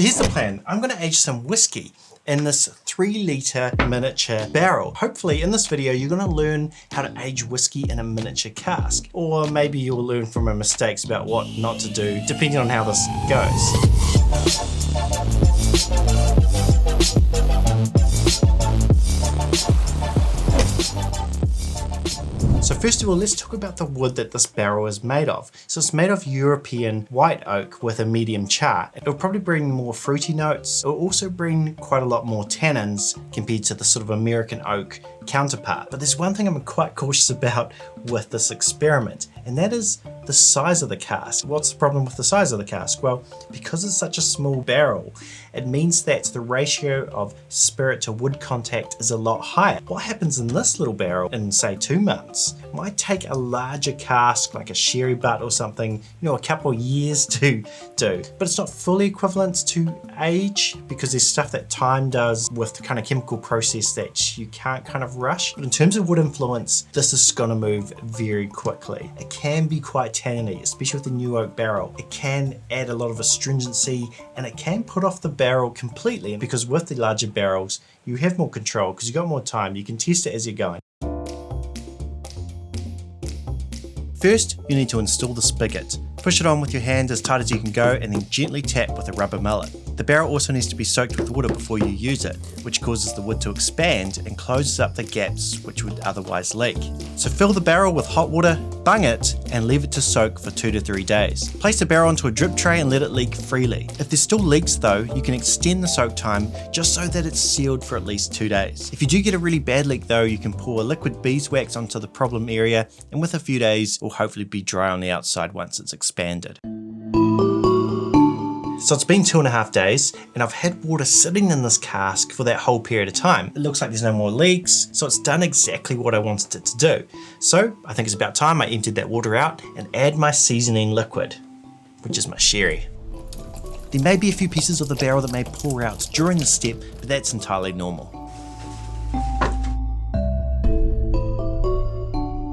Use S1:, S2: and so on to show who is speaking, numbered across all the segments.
S1: here's the plan. I'm gonna age some whiskey in this 3-litre miniature barrel. Hopefully in this video you're gonna learn how to age whiskey in a miniature cask, or maybe you'll learn from my mistakes about what not to do, depending on how this goes. So first of all, let's talk about the wood that this barrel is made of. So it's made of European white oak with a medium char. It'll probably bring more fruity notes. It'll also bring quite a lot more tannins compared to the sort of American oak counterpart. But there's one thing I'm quite cautious about with this experiment, and that is the size of the cask. What's the problem with the size of the cask? Well, because it's such a small barrel, it means that the ratio of spirit to wood contact is a lot higher. What happens in this little barrel in say 2 months might take a larger cask like a sherry butt or something, a couple of years to do. But it's not fully equivalent to age, because there's stuff that time does with the kind of chemical process that you can't kind of rush. But in terms of wood influence, this is gonna move very quickly. It can be quite tanniny, especially with the new oak barrel. It can add a lot of astringency, and it can put off the barrel completely, because with the larger barrels you have more control because you've got more time. You can test it as you're going. First, you need to install the spigot. Push it on with your hand as tight as you can go, and then gently tap with a rubber mallet. The barrel also needs to be soaked with water before you use it, which causes the wood to expand and closes up the gaps which would otherwise leak. So fill the barrel with hot water, bung it, and leave it to soak for 2 to 3 days. Place the barrel onto a drip tray and let it leak freely. If there's still leaks though, you can extend the soak time just so that it's sealed for at least 2 days. If you do get a really bad leak though, you can pour liquid beeswax onto the problem area, and with a few days, it will hopefully be dry on the outside once it's expanded. So it's been 2.5 days, and I've had water sitting in this cask for that whole period of time. It looks like there's no more leaks, so it's done exactly what I wanted it to do. So I think it's about time I emptied that water out and add my seasoning liquid, which is my sherry. There may be a few pieces of the barrel that may pour out during this step, but that's entirely normal.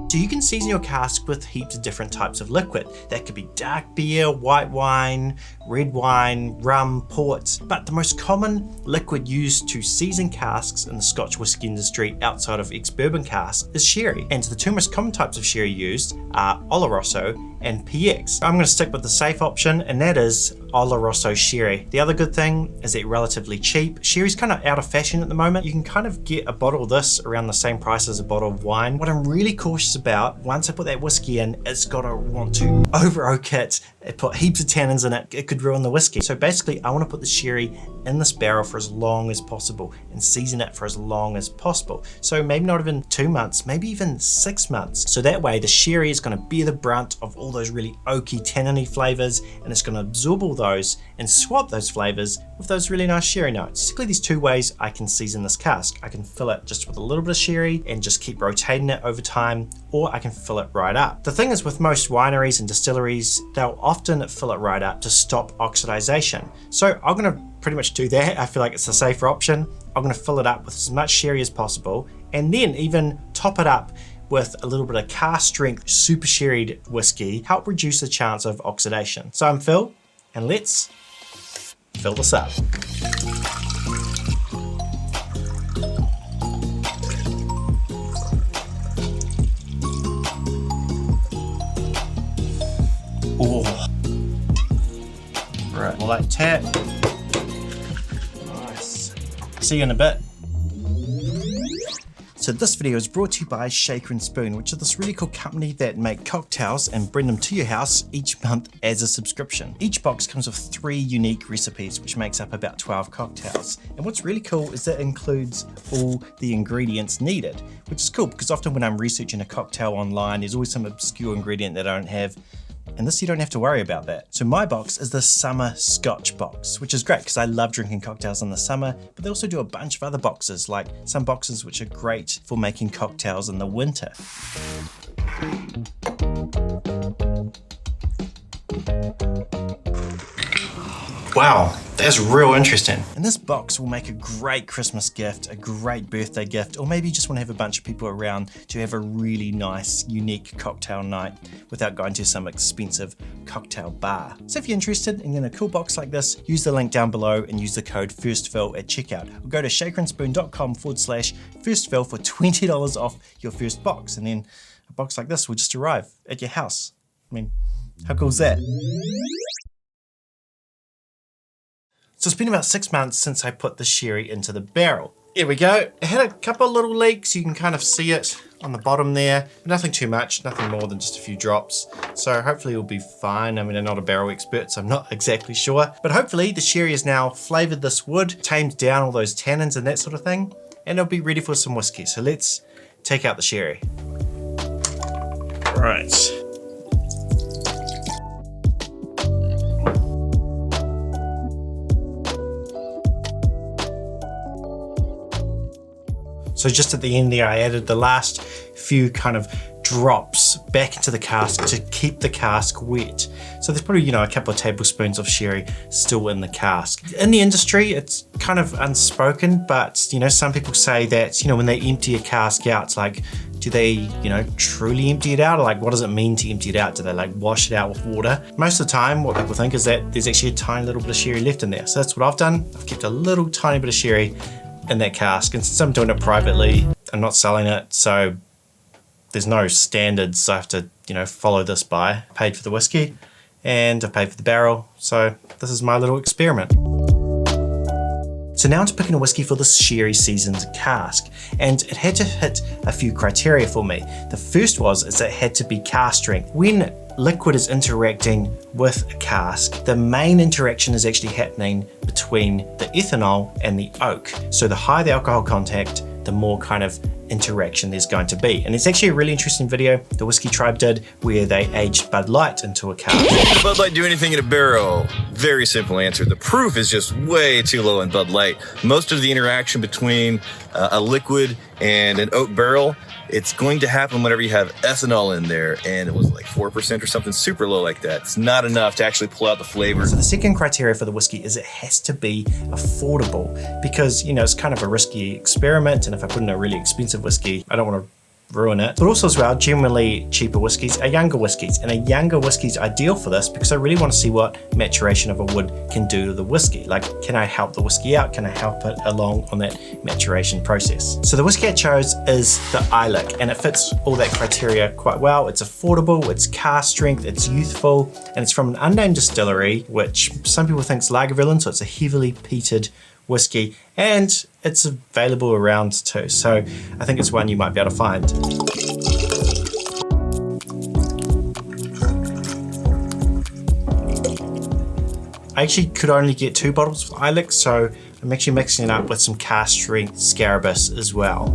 S1: So you can season your cask with heaps of different types of liquid. That could be dark beer, white wine, red wine, rum, port. But the most common liquid used to season casks in the Scotch whisky industry outside of ex-bourbon casks is sherry. And the two most common types of sherry used are Oloroso and PX. I'm going to stick with the safe option, and that is Oloroso sherry. The other good thing is it's relatively cheap. Sherry's kind of out of fashion at the moment. You can kind of get a bottle of this around the same price as a bottle of wine. What I'm really cautious about, once I put that whiskey in, it's got to want to over oak it. It put heaps of tannins in it. It could ruin the whiskey. So basically I want to put the sherry in this barrel for as long as possible and season it for as long as possible. So maybe not even 2 months, maybe even 6 months. So that way the sherry is going to bear the brunt of all those really oaky, tanniny flavors, and it's going to absorb all those and swap those flavors with those really nice sherry notes. Basically, there's 2 ways I can season this cask. I can fill it just with a little bit of sherry and just keep rotating it over time, or I can fill it right up. The thing is, with most wineries and distilleries, they'll often fill it right up to stop oxidization. So I'm going to pretty much do that. I feel like it's a safer option. I'm going to fill it up with as much sherry as possible, and then even top it up with a little bit of cask strength super sherried whiskey, help reduce the chance of oxidation. So I'm Phil, and let's fill this up. Oh, right, well, that tap. Nice. See you in a bit. So this video is brought to you by Shaker & Spoon, which is this really cool company that make cocktails and bring them to your house each month as a subscription. Each box comes with 3 unique recipes, which makes up about 12 cocktails. And what's really cool is that it includes all the ingredients needed, which is cool because often when I'm researching a cocktail online, there's always some obscure ingredient that I don't have. And this, you don't have to worry about that. So my box is the summer Scotch box, which is great because I love drinking cocktails in the summer, but they also do a bunch of other boxes, like some boxes which are great for making cocktails in the winter. Wow, that's real interesting. And this box will make a great Christmas gift, a great birthday gift, or maybe you just want to have a bunch of people around to have a really nice, unique cocktail night without going to some expensive cocktail bar. So if you're interested in getting a cool box like this, use the link down below and use the code FIRSTFILL at checkout. Or go to shakerandspoon.com/firstfill for $20 off your first box. And then a box like this will just arrive at your house. I mean, how cool is that? So it's been about 6 months since I put the sherry into the barrel. Here we go. It had a couple of little leaks. You can kind of see it on the bottom there. Nothing too much, nothing more than just a few drops. So hopefully it'll be fine. I mean, I'm not a barrel expert, so I'm not exactly sure. But hopefully the sherry has now flavored this wood, tamed down all those tannins and that sort of thing, and it'll be ready for some whiskey. So let's take out the sherry. Right. So just at the end there, I added the last few kind of drops back into the cask to keep the cask wet. So there's probably, a couple of tablespoons of sherry still in the cask. In the industry, it's kind of unspoken, but some people say that, when they empty a cask out, it's like, do they, truly empty it out? Or like, what does it mean to empty it out? Do they like wash it out with water? Most of the time, what people think is that there's actually a tiny little bit of sherry left in there. So that's what I've done. I've kept a little tiny bit of sherry in that cask, and since I'm doing it privately, I'm not selling it, so there's no standards I have to follow this by. I paid for the whiskey and I paid for the barrel, so this is my little experiment. So now I'm picking a whiskey for this sherry seasoned cask, and it had to hit a few criteria for me. The first is it had to be cask strength. When liquid is interacting with a cask, the main interaction is actually happening between the ethanol and the oak. So the higher the alcohol contact, the more kind of interaction there's going to be. And it's actually a really interesting video the Whisky Tribe did where they aged Bud Light into a cask.
S2: Can Bud Light do anything in a barrel? Very simple answer. The proof is just way too low in Bud Light. Most of the interaction between a liquid and an oak barrel, it's going to happen whenever you have ethanol in there, and it was like 4% or something super low like that. It's not enough to actually pull out the flavor.
S1: So the second criteria for the whiskey is it has to be affordable, because it's kind of a risky experiment, and if I put in a really expensive whiskey, I don't want to ruin it. But also as well, generally cheaper whiskies are younger whiskies, and a younger whiskey is ideal for this because I really want to see what maturation of a wood can do to the whiskey. Like, can I help the whiskey out? Can I help it along on that maturation process? So the whiskey I chose is the Islay, and it fits all that criteria quite well. It's affordable, it's cask strength, it's youthful, and it's from an unnamed distillery, which some people think is Lagavulin, so it's a heavily peated whiskey, and it's available around too, so I think it's one you might be able to find. I actually could only get 2 bottles of Islay, so I'm actually mixing it up with some cask strength Scarabus as well.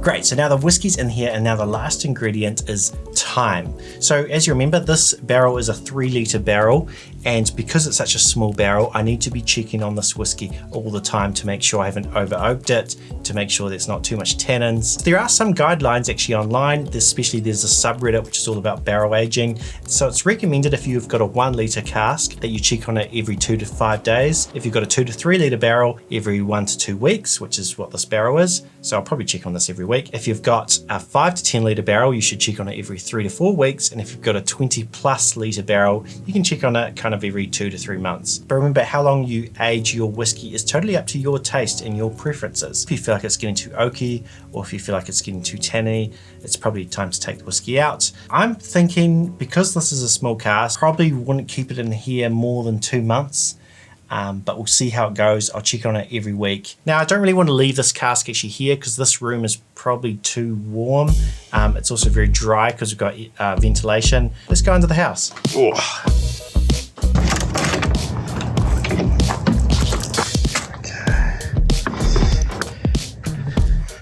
S1: Great, so now the whiskey's in here, and now the last ingredient is thyme. So as you remember, this barrel is a 3-litre barrel, and because it's such a small barrel, I need to be checking on this whiskey all the time to make sure I haven't over oaked it, to make sure there's not too much tannins. There are some guidelines actually online, especially there's a subreddit which is all about barrel aging. So it's recommended if you've got a 1-litre cask that you check on it every 2 to 5 days. If you've got a 2 to 3 litre barrel, every 1 to 2 weeks, which is what this barrel is. So I'll probably check on this every week. If you've got a 5 to 10 litre barrel, you should check on it every 3 to 4 weeks. And if you've got a 20+ litre barrel, you can check on it kind of every 2 to 3 months. But remember, how long you age your whiskey is totally up to your taste and your preferences. If you feel like it's getting too oaky, or if you feel like it's getting too tanny, it's probably time to take the whiskey out. I'm thinking, because this is a small cask, probably wouldn't keep it in here more than 2 months. But we'll see how it goes. I'll check on it every week. Now, I don't really want to leave this cask actually here because this room is probably too warm. It's also very dry because we've got ventilation. Let's go into the house. Oh.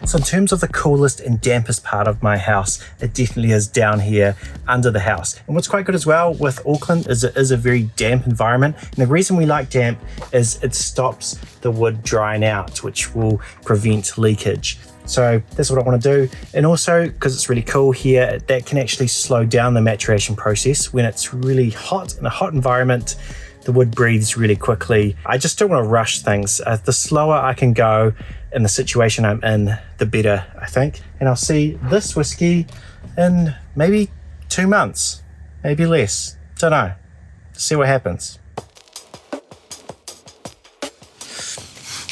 S1: So in terms of the coolest and dampest part of my house, it definitely is down here under the house. And what's quite good as well with Auckland is it is a very damp environment. And the reason we like damp is it stops the wood drying out, which will prevent leakage. So that's what I want to do. And also, because it's really cool here, that can actually slow down the maturation process. When it's really hot in a hot environment, the wood breathes really quickly. I just don't want to rush things. The slower I can go in the situation I'm in, the better, I think. And I'll see this whiskey in maybe 2 months, maybe less. Don't know. See what happens.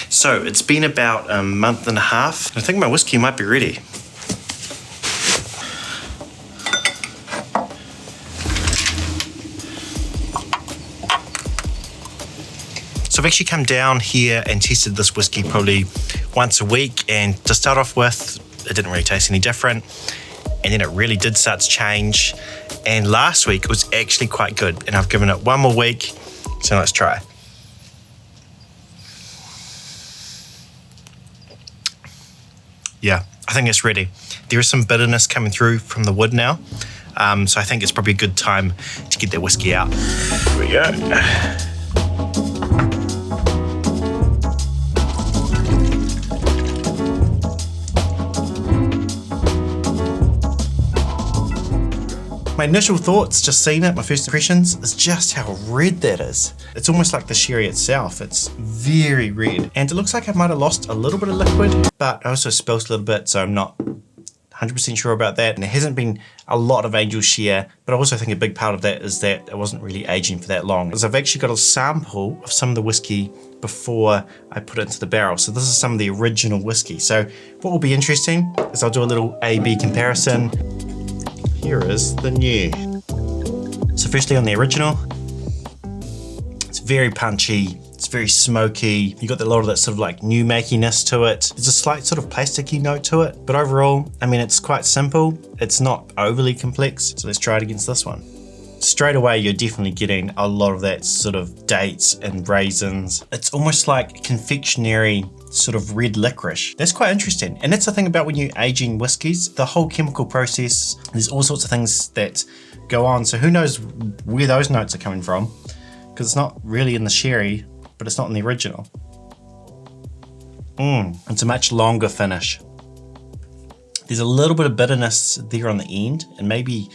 S1: So it's been about a month and a half. I think my whiskey might be ready. So I've actually come down here and tested this whiskey probably once a week, and to start off with, it didn't really taste any different, and then it really did start to change, and last week it was actually quite good, and I've given it 1 more week, so let's try. Yeah, I think it's ready. There is some bitterness coming through from the wood now, so I think it's probably a good time to get that whiskey out. Here we go. My initial thoughts, just seeing it, my first impressions, is just how red that is. It's almost like the sherry itself. It's very red. And it looks like I might have lost a little bit of liquid, but I also spilt a little bit, so I'm not 100% sure about that. And there hasn't been a lot of angel share, but I also think a big part of that is that it wasn't really aging for that long. Because I've actually got a sample of some of the whiskey before I put it into the barrel. So this is some of the original whiskey. So what will be interesting is I'll do a little A-B comparison. Here is the new. So firstly on the original, it's very punchy, it's very smoky. You got a lot of that sort of like new makiness to it. There's a slight sort of plasticky note to it, but overall, I mean, it's quite simple. It's not overly complex. So let's try it against this one. Straight away, you're definitely getting a lot of that sort of dates and raisins. It's almost like confectionery sort of red licorice. That's quite interesting. And that's the thing about when you're aging whiskies, the whole chemical process, there's all sorts of things that go on. So who knows where those notes are coming from? Because it's not really in the sherry, but it's not in the original. It's a much longer finish. There's a little bit of bitterness there on the end, and maybe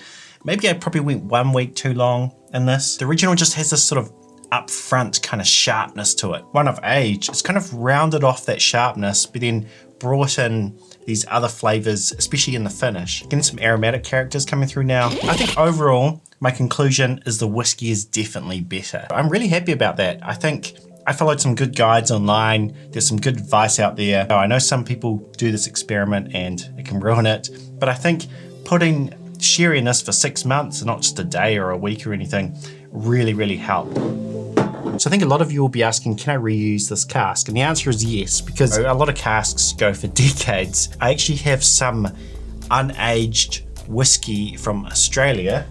S1: I probably went 1 week too long in this. The original just has this sort of upfront kind of sharpness to it. One of age, it's kind of rounded off that sharpness, but then brought in these other flavors, especially in the finish. Getting some aromatic characters coming through now. I think overall, my conclusion is the whiskey is definitely better. I'm really happy about that. I think I followed some good guides online. There's some good advice out there. I know some people do this experiment and it can ruin it, but I think putting sherry in this for 6 months, not just a day or a week or anything, really helped. So I think a lot of you will be asking, can I reuse this cask? And the answer is yes, because a lot of casks go for decades. I actually have some unaged whiskey from Australia,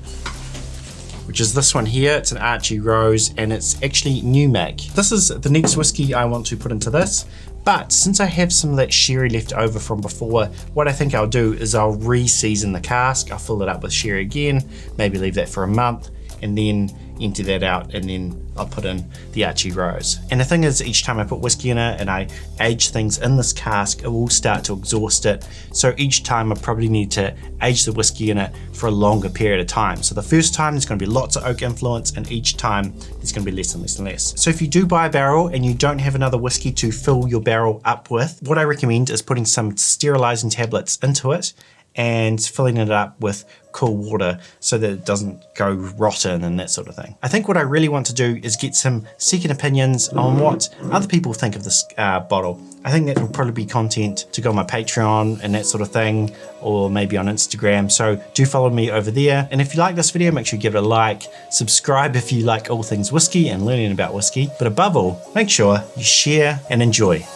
S1: which is this one here. It's an Archie Rose, and it's actually new make. This is the next whiskey I want to put into this. But since I have some of that sherry left over from before, what I think I'll do is I'll re-season the cask. I'll fill it up with sherry again, maybe leave that for a month, and then empty that out, and then I'll put in the Archie Rose. And the thing is, each time I put whiskey in it and I age things in this cask, it will start to exhaust it. So each time I probably need to age the whiskey in it for a longer period of time. So the first time there's going to be lots of oak influence, and each time there's going to be less and less and less. So if you do buy a barrel and you don't have another whiskey to fill your barrel up with, what I recommend is putting some sterilizing tablets into it and filling it up with cool water so that it doesn't go rotten and that sort of thing. I think what I really want to do is get some second opinions on what other people think of this bottle. I think that will probably be content to go on my Patreon and that sort of thing, or maybe on Instagram. So do follow me over there. And if you like this video, make sure you give it a like, subscribe if you like all things whiskey and learning about whiskey. But above all, make sure you share and enjoy.